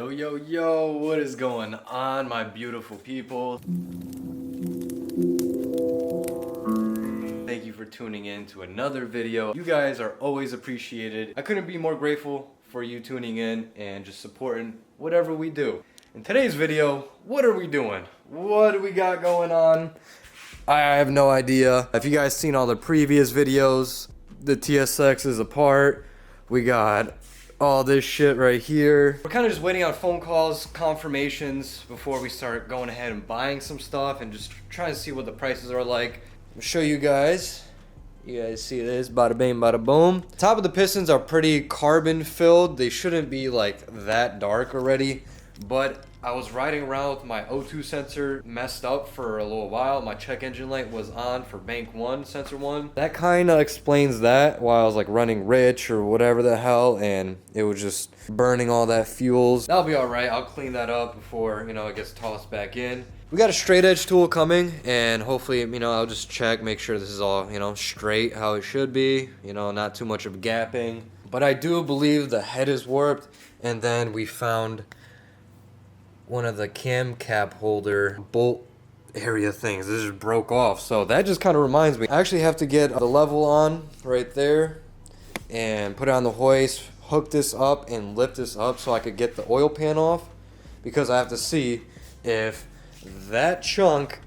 Yo, what is going on, my beautiful people? Thank you for tuning in to another video. You guys are always appreciated. I couldn't be more grateful for you tuning in and just supporting whatever we do. In today's video, what are we doing? What do we got going on? I have no idea. If you guys seen all the previous videos, the TSX is apart. We got all this shit right here. We're kind of just waiting on phone calls, confirmations before we start going ahead and buying some stuff and just trying to see what the prices are like. I'll show you guys. You guys see this, bada bing, bada boom. Top of the pistons are pretty carbon filled. They shouldn't be like that dark already, but I was riding around with my O2 sensor messed up for a little while. My check engine light was on for bank 1, sensor 1. That kind of explains that while I was like running Rich or whatever the hell, and it was just burning all that fuels. That'll be all right. I'll clean that up before, it gets tossed back in. We got a straight edge tool coming, and hopefully, I'll just check, make sure this is all, straight how it should be, not too much of gapping. But I do believe the head is warped, and then we found one of the cam cap holder bolt area things. This just broke off, so that just kind of reminds me. I actually have to get the level on right there and put it on the hoist, hook this up and lift this up so I could get the oil pan off, because I have to see if that chunk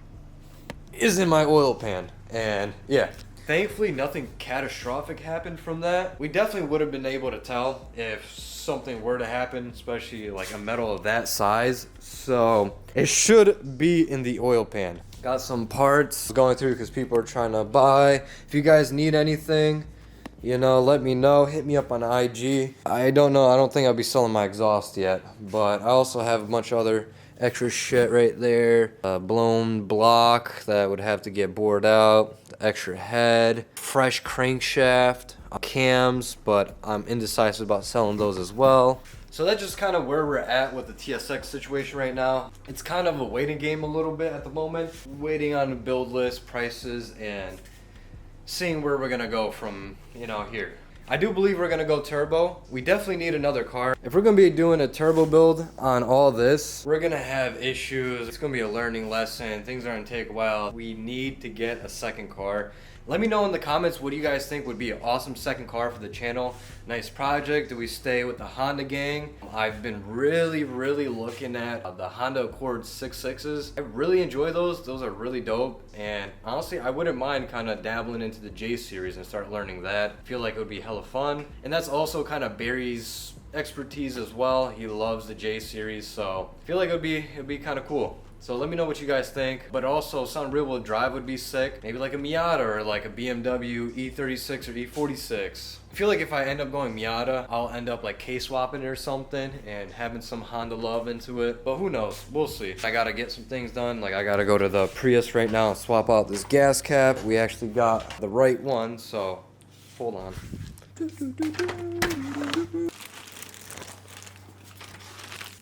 is in my oil pan. And yeah, thankfully nothing catastrophic happened from that. We definitely would have been able to tell if something were to happen, especially like a metal of that size. So it should be in the oil pan. Got some parts going through because people are trying to buy. If you guys need anything, let me know. Hit me up on IG. I don't know, I don't think I'll be selling my exhaust yet, but I also have a bunch of other extra shit right there. A blown block that would have to get bored out, the extra head, fresh crankshaft, cams, but I'm indecisive about selling those as well. So that's just kind of where we're at with the TSX situation right now. It's kind of a waiting game a little bit at the moment. Waiting on the build list, prices, and seeing where we're gonna go from, here. I do believe we're gonna go turbo. We definitely need another car. If we're gonna be doing a turbo build on all this, we're gonna have issues. It's gonna be a learning lesson. Things are gonna take a while. We need to get a second car. Let me know in the comments what do you guys think would be an awesome second car for the channel. Nice project. Do we stay with the Honda gang? I've been really looking at the Honda Accord 6.6s. I really enjoy those. Those are really dope. And honestly, I wouldn't mind kind of dabbling into the J series and start learning that. I feel like it would be hella fun. And that's also kind of Barry's expertise as well. He loves the J series, so I feel like it'd be kind of cool. So let me know what you guys think. But also, some rear-wheel drive would be sick. Maybe like a Miata or like a BMW E36 or E46. I feel like if I end up going Miata, I'll end up like K-swapping it or something and having some Honda love into it. But who knows? We'll see. I gotta get some things done. Like I gotta go to the Prius right now and swap out this gas cap. We actually got the right one, so hold on.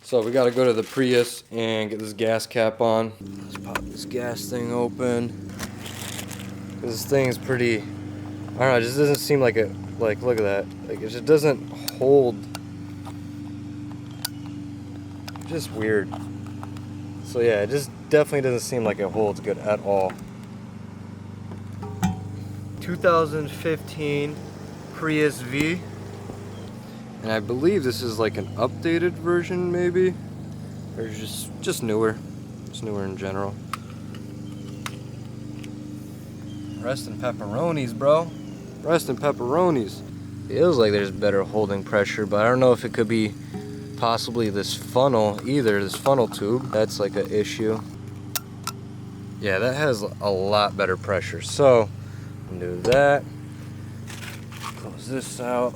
So we gotta go to the Prius and get this gas cap on. Let's pop this gas thing open. This thing is pretty, I don't know, it just doesn't seem like it, like look at that. Like it just doesn't hold. It's just weird. So yeah, it just definitely doesn't seem like it holds good at all. 2015 Prius V. And I believe this is like an updated version, maybe, or just newer, just newer in general. Rest in pepperonis, bro. Rest in pepperonis. Feels like there's better holding pressure, but I don't know if it could be possibly this funnel either. This funnel tube, that's like an issue. Yeah, that has a lot better pressure. So do that. Close this out.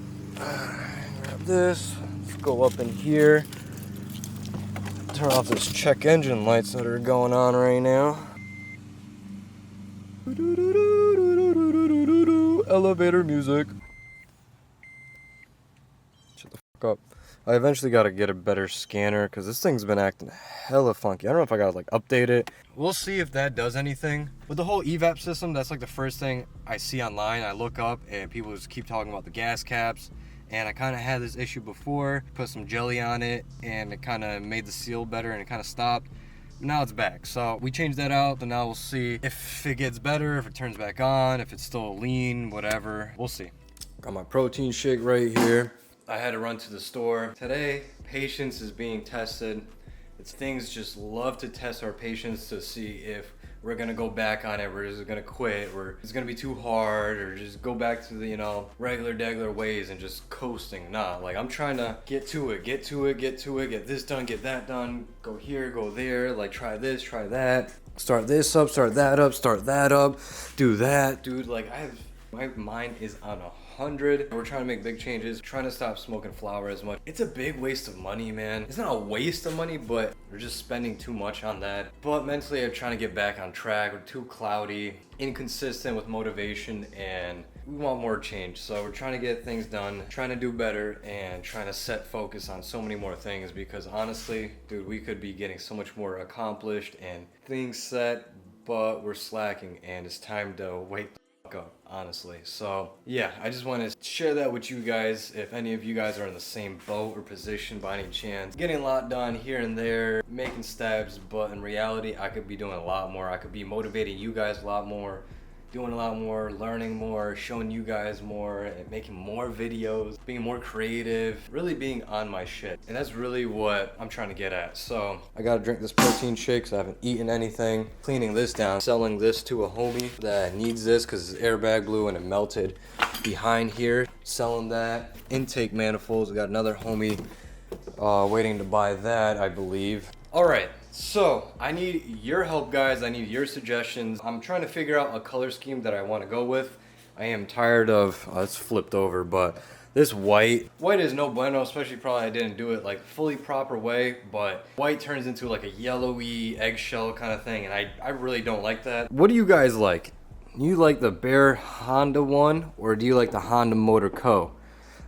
This, let's go up in here, turn off this check engine lights that are going on right now. Elevator music. Shut the fuck up. I eventually got to get a better scanner because this thing's been acting hella funky. I don't know if I got to like update it. We'll see if that does anything. With the whole evap system, that's like the first thing I see online. I look up and people just keep talking about the gas caps and I kind of had this issue before. Put some jelly on it and it kind of made the seal better and it kind of stopped. Now it's back, so we changed that out, and now we'll see if it gets better, if it turns back on, if it's still lean, whatever. We'll see. Got my protein shake right here. I had to run to the store. Today, patience is being tested. It's things just love to test our patience to see if we're gonna go back on it, we're just gonna quit, or it's gonna be too hard, or just go back to the, you know, regular ways and just coasting. Nah, like I'm trying to get to it, get this done, get that done, go here, go there, like try this, try that, start this up, start that up, do that. Dude, like my mind is on 100. We're trying to make big changes, trying to stop smoking flower as much. It's a big waste of money, man. It's not a waste of money, but we're just spending too much on that. But mentally, I'm trying to get back on track. We're too cloudy, inconsistent with motivation, and we want more change. So we're trying to get things done, trying to do better, and trying to set focus on so many more things, because honestly, dude, we could be getting so much more accomplished and things set, but we're slacking, and it's time to wake up, honestly. So yeah, I just want to share that with you guys. If any of you guys are in the same boat or position by any chance, getting a lot done here and there, making steps, but in reality I could be doing a lot more. I could be motivating you guys a lot more, doing a lot more, learning more, showing you guys more, and making more videos, being more creative, really being on my shit. And that's really what I'm trying to get at. So I gotta drink this protein shake because I haven't eaten anything. Cleaning this down, selling this to a homie that needs this because his airbag blew and it melted behind here. Selling that. Intake manifolds, we got another homie waiting to buy that, I believe. All right. So I need your help, guys. I need your suggestions. I'm trying to figure out a color scheme that I want to go with. I am tired of, it's flipped over, but this white is no bueno, especially probably I didn't do it like fully proper way, but white turns into like a yellowy eggshell kind of thing, and I really don't like that. What do you guys like? Do you like the Bear Honda one, or do you like the Honda Motor Co.?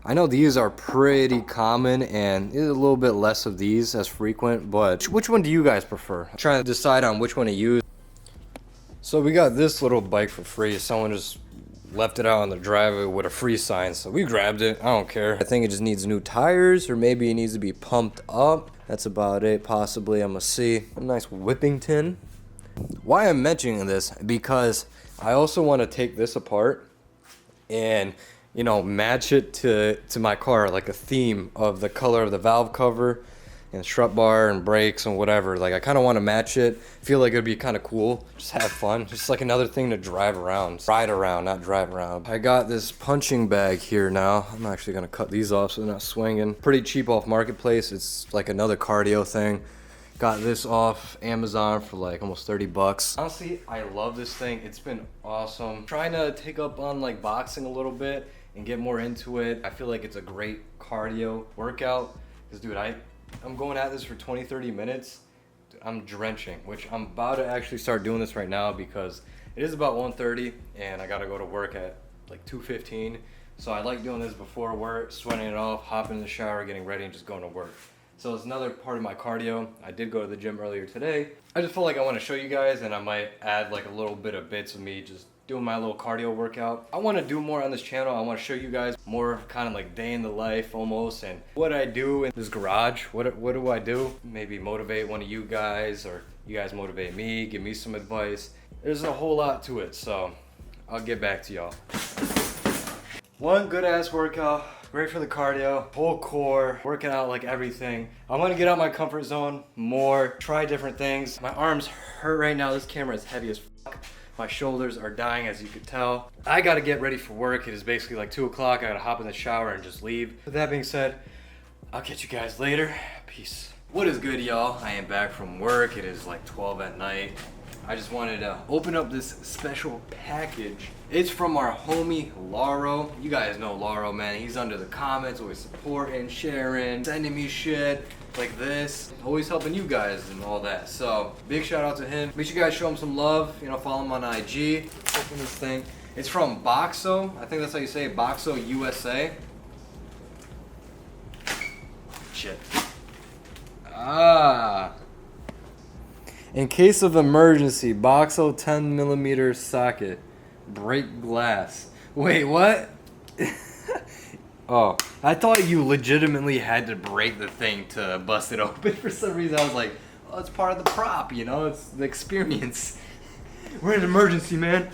I know these are pretty common, and there's a little bit less of these as frequent, but which one do you guys prefer? I'm trying to decide on which one to use. So we got this little bike for free. Someone just left it out on the driveway with a free sign, so we grabbed it. I don't care. I think it just needs new tires, or maybe it needs to be pumped up. That's about it, possibly. I'm gonna see. A nice Whippington. Why I'm mentioning this, because I also want to take this apart and, you know, match it to my car, like a theme of the color of the valve cover and strut bar and brakes and whatever. Like I kind of want to match it. Feel like it'd be kind of cool. Just have fun. Just like another thing to drive around. Ride around, not drive around. I got this punching bag here now. I'm actually going to cut these off so they're not swinging. Pretty cheap off Marketplace. It's like another cardio thing. Got this off Amazon for like almost 30 bucks. Honestly, I love this thing. It's been awesome. Trying to take up on like boxing a little bit and get more into it. I feel like it's a great cardio workout. Because dude, I'm going at this for 20-30 minutes. Dude, I'm drenching, which I'm about to actually start doing this right now because it is about 1:30 and I gotta go to work at like 2:15. So I like doing this before work, sweating it off, hopping in the shower, getting ready, and just going to work. So it's another part of my cardio. I did go to the gym earlier today. I just felt like I want to show you guys, and I might add like a little bit of bits of me just doing my little cardio workout. I want to do more on this channel. I want to show you guys more kind of like day in the life almost, and what I do in this garage. What do I do? Maybe motivate one of you guys, or you guys motivate me, give me some advice. There's a whole lot to it, so I'll get back to y'all. One good ass workout. Great for the cardio, whole core, working out like everything. I want to get out my comfort zone more, try different things. My arms hurt right now. This camera is heavy as fuck. My shoulders are dying, as you could tell. I gotta get ready for work. It is basically like 2 o'clock. I gotta hop in the shower and just leave. With that being said, I'll catch you guys later. Peace. What is good, y'all? I am back from work. It is like 12 at night. I just wanted to open up this special package. It's from our homie LAURO. You guys know LAURO, man. He's under the comments, always supporting, sharing, sending me shit like this. Always helping you guys and all that. So big shout out to him. Make sure you guys show him some love. You know, follow him on IG. Let's open this thing. It's from Boxo. I think that's how you say it. Boxo USA. Shit. In case of emergency, Boxo 10mm socket. Break glass. Wait, what? Oh, I thought you legitimately had to break the thing to bust it open. For some reason, I was like, oh, it's part of the prop, you know? It's the experience. We're in an emergency, man.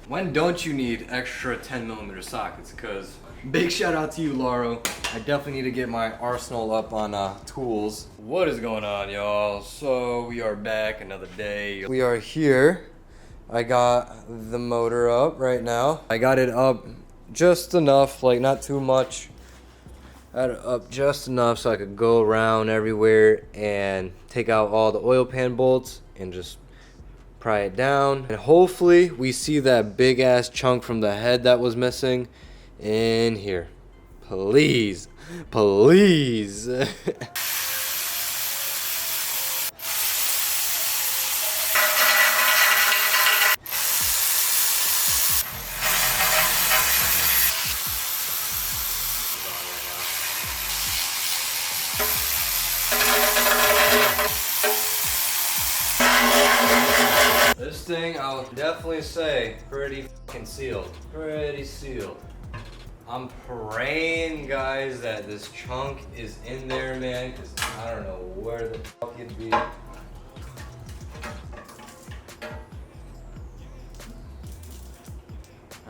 When don't you need extra 10mm sockets? Because big shout out to you, LAURO. I definitely need to get my arsenal up on tools. What is going on, y'all? So we are back another day. We are here. I got the motor up right now. I got it up just enough, like not too much. I had it up just enough so I could go around everywhere and take out all the oil pan bolts and just pry it down. And hopefully we see that big ass chunk from the head that was missing in here. Please, please. This thing, I'll definitely say, pretty fucking sealed. Pretty sealed. I'm praying, guys, that this chunk is in there, man, because I don't know where the fuck it'd be. I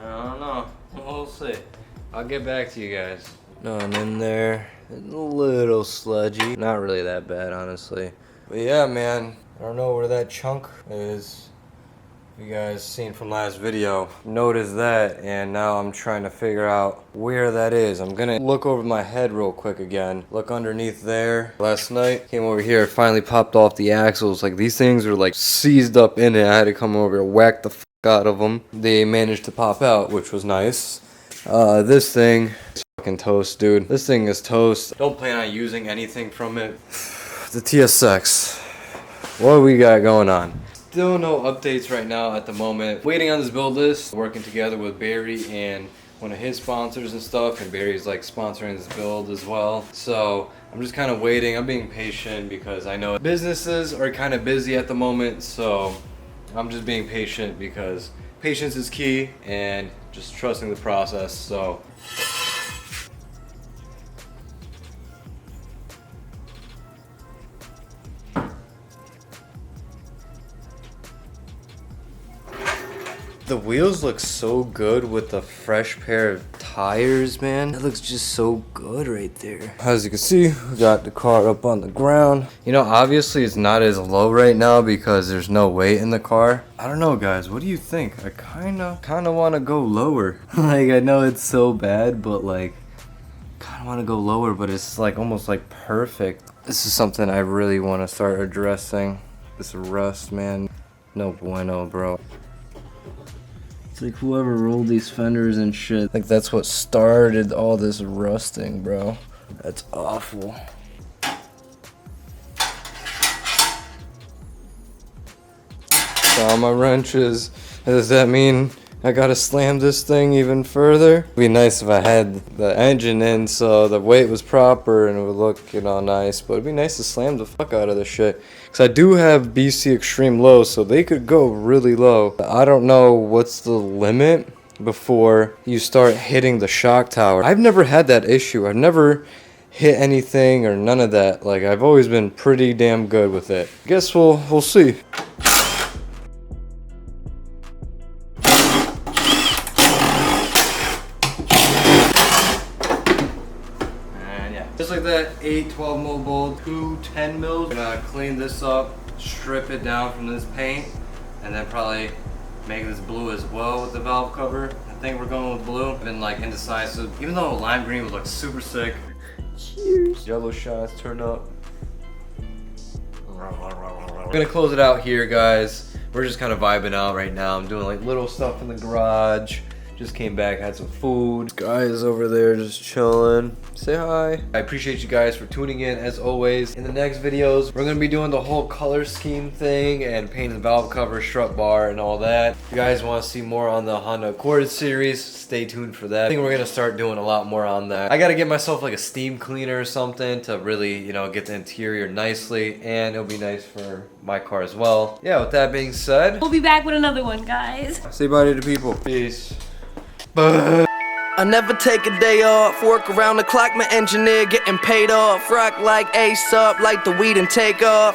don't know. We'll see. I'll get back to you guys. No, I'm in there. It's a little sludgy. Not really that bad, honestly. But yeah, man, I don't know where that chunk is. You guys seen from last video, noticed that, and now I'm trying to figure out where that is. I'm gonna look over my head real quick again, look underneath there. Last night, came over here, finally popped off the axles. Like, these things were like seized up in it. I had to come over and whack the fuck out of them. They managed to pop out, which was nice. This thing is fucking toast, dude. This thing is toast. Don't plan on using anything from it. The TSX. What we got going on? Still no updates right now at the moment. Waiting on this build list, working together with Barry and one of his sponsors and stuff, and Barry's like sponsoring this build as well. So I'm just kind of waiting. I'm being patient because I know businesses are kind of busy at the moment, so I'm just being patient because patience is key and just trusting the process. So the wheels look so good with the fresh pair of tires, man. It looks just so good right there. As you can see, we got the car up on the ground. You know, obviously it's not as low right now because there's no weight in the car. I don't know, guys. What do you think? I kind of want to go lower. Like, I know it's so bad, but like, kind of want to go lower, but it's like almost like perfect. This is something I really want to start addressing. This rust, man. No bueno, bro. It's like whoever rolled these fenders and shit, like that's what started all this rusting, bro. That's awful. Saw my wrenches. Does that mean I gotta slam this thing even further? It'd be nice if I had the engine in so the weight was proper and it would look, you know, nice. But it'd be nice to slam the fuck out of this shit. Cause I do have BC Extreme Low, so they could go really low. I don't know what's the limit before you start hitting the shock tower. I've never had that issue. I've never hit anything or none of that. Like, I've always been pretty damn good with it. Guess we'll see. Just like that, 8 12mm bolt, 2 10mm. I'm gonna clean this up, strip it down from this paint, and then probably make this blue as well with the valve cover. I think we're going with blue. I've been like indecisive, even though lime green would look super sick. Cheers. Yellow shots turn up. We're gonna close it out here, guys. We're just kind of vibing out right now. I'm doing like little stuff in the garage. Just came back, had some food. This guy is over there just chilling. Say hi. I appreciate you guys for tuning in as always. In the next videos, we're gonna be doing the whole color scheme thing and painting the valve cover, strut bar, and all that. If you guys want to see more on the Honda Accord series, stay tuned for that. I think we're gonna start doing a lot more on that. I gotta get myself like a steam cleaner or something to really, you know, get the interior nicely, and it'll be nice for my car as well. Yeah, with that being said, we'll be back with another one, guys. Say bye to the people. Peace. Bye. I never take a day off, work around the clock, my engineer getting paid off. Rock like Ace up, like the weed and take off.